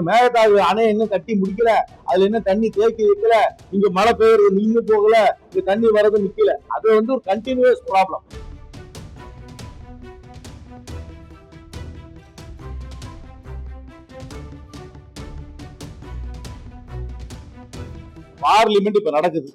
மேகதாது அணை இன்னும் கட்டி முடிக்கல, அதுல இன்னும் தண்ணி தேக்கி வைக்கல, இங்க மழை பெய்யறது நின்று போகல, இங்க தண்ணி வர்றது நிக்கல. அது வந்து ஒரு கண்டினியூஸ் ப்ராப்ளம். பார்லிமெண்ட் இப்ப நடக்குது.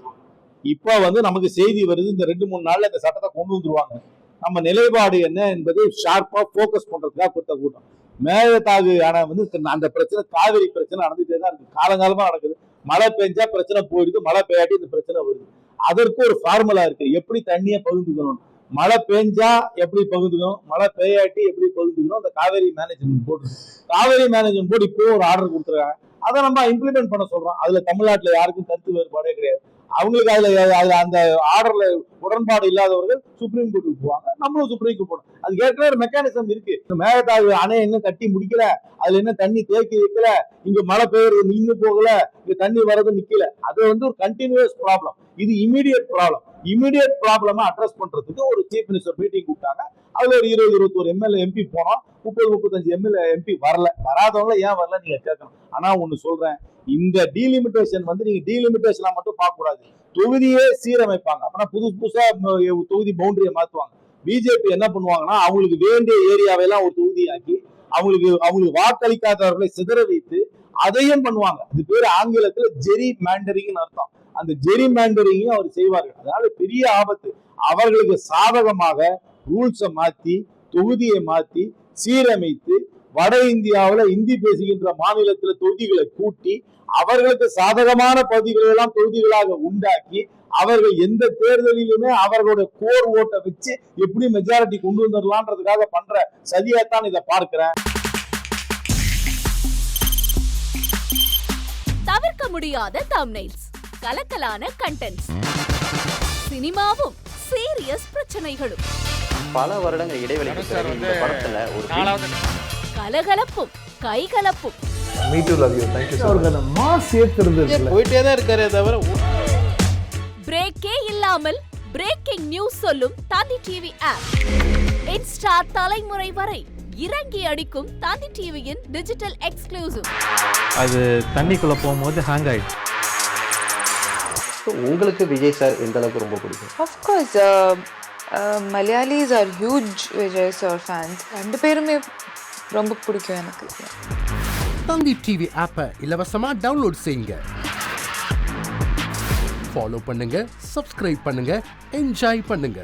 இப்ப வந்து நமக்கு செய்தி வருது, இந்த 2-3 நாள்ல இந்த சட்டத்தை கொண்டு வந்துருவாங்க. நம்ம நிலைப்பாடு என்ன என்பதை ஷார்ப்பா போக்கஸ் பண்றதுக்காக கொடுத்த கூட்டம். மேகதாது அணை வந்து அந்த பிரச்சனை, காவிரி பிரச்சனை நடந்துட்டே தான் இருக்கு, காலங்காலமா நடக்குது. மழை பெஞ்சா பிரச்சனை போயிடுது, மழை பெய்யாட்டி இந்த பிரச்சனை வருது. அதற்கு ஒரு ஃபார்முலா இருக்கு, எப்படி தண்ணியை பகிர்ந்துக்கணும். மழை பெஞ்சா எப்படி பகிர்ந்துக்கணும், மழை பெய்யாட்டி எப்படி பகிர்ந்துக்கணும். அந்த Kaveri management board, Kaveri management board இப்போ ஒரு ஆர்டர் கொடுத்துருக்காங்க. அதை நம்ம இம்ப்ளிமெண்ட் பண்ண சொல்றோம். அதுல தமிழ்நாட்டுல யாருக்கும் கருத்து வேறுபாடே கிடையாது. அவங்களுக்கு அதுல அந்த ஆர்டர்ல உடன்பாடு இல்லாதவர்கள் சுப்ரீம் கோர்ட்டுக்கு போவாங்க, நம்மளும் சுப்ரீம் கோர்ட் போனோம். அது ஏற்கனவே ஒரு மெக்கானிசம் இருக்கு. மேகதாது அணை இன்னும் கட்டி முடிக்கல, அதுல இன்னும் தண்ணி தேக்கி வைக்கல, இங்க மழை பெய்யறது நின்று போகல, இங்க தண்ணி வர்றது நிக்கல. அது வந்து ஒரு கண்டினியூஸ் ப்ராப்ளம். இது இமீடியட் ப்ராப்ளம். இமீடியட் ப்ராப்ளமா அட்ரஸ் பண்றதுக்கு ஒரு சீஃப் மினிஸ்டர் மீட்டிங் கூப்பிட்டாங்க. அதுல ஒரு 20-21 எம்எல்ஏ எம்பி போனோம். 30-35 எம்எல்ஏ எம்பி வரல. வராதவங்க ஏன் வரல நீங்க கேட்கணும். ஆனா ஒண்ணு சொல்றேன், இந்த டீலிமிட்டேஷன் வந்து நீங்க டீலிமிட்டேஷனா மட்டும் பார்க்க கூடாது, தொகுதியே சீரமைப்பாங்க. அப்படின்னா புதுசா தொகுதி பவுண்டரியை மாத்துவாங்க. பிஜேபி என்ன பண்ணுவாங்கன்னா, அவங்களுக்கு வேண்டிய ஏரியாவெல்லாம் ஒரு தொகுதியாக்கி அவங்களுக்கு வாக்களிக்காதவர்களை சிதற வைத்து அதையும் பண்ணுவாங்க. இது பேரு ஆங்கிலத்துல ஜெரி மேண்டரிங் அர்த்தம். அந்த ஜெரி மேண்டரிங்கையும் அவர் செய்வார்கள். அதனால பெரிய ஆபத்து. அவர்களுக்கு சாதகமாக ரூல்ஸை மாத்தி, தொகுதியை மாத்தி, சீரமைத்து, வட இந்தியாவில் இந்தி பேசுகின்ற மாநிலத்தில் தொகுதிகளை கூட்டி, அவர்களுக்கு சாதகமான பகுதிகளை எல்லாம் தொகுதிகளாக உண்டாக்கி, அவர்கள் எந்த தேர்தலிலுமே அவர்களுடைய கோர் ஓட்டை வச்சு எப்படி மெஜாரிட்டி கொண்டு வந்துடலான்றதுக்காக பண்ற சதியாத்தான் இதை பார்க்கிறேன். தவிர்க்க முடியாத தம்ப்நெயில்ஸ், கலக்கலான கண்டென்ட்ஸ், சினிமாவும் சீரியஸ் பிரச்சனைகளும், பல வருடங்கள் இடைவெளிக்கு பிறகு இந்த படத்துல ஒரு கலகலப்பும் கைகலப்பும். Me too, love you. Thank you so much. Mass ஏத்துறது போயிட்டே தான் இருக்காரே தவிர பிரேக்கே இல்லாமல் பிரேக்கிங் நியூஸ் சொல்லும் தந்தி டிவி ஆப். இன்ஸ்டா தலைமுறை வரை இறங்கி அடிக்கும் தந்தி டிவியின் டிஜிட்டல் எக்ஸ்க்ளூசிவ். அது தண்ணிக்குள்ள போகும்போது ஹேங் ஆயிடுச்சு. உங்களுக்கு விஜய் சார் எந்த அளவுக்கு ரொம்ப பிடிக்கும்? Of course, Malayalis are huge Vijay sir fans. ரெண்டு பேருமே ரொம்ப பிடிக்கும் எனக்கு. தந்தி டிவி ஆப்பை இலவசமா டவுன்லோட் செய்யுங்க, ஃபாலோ பண்ணுங்க, சப்ஸ்கிரைப் பண்ணுங்க, என்ஜாய் பண்ணுங்க.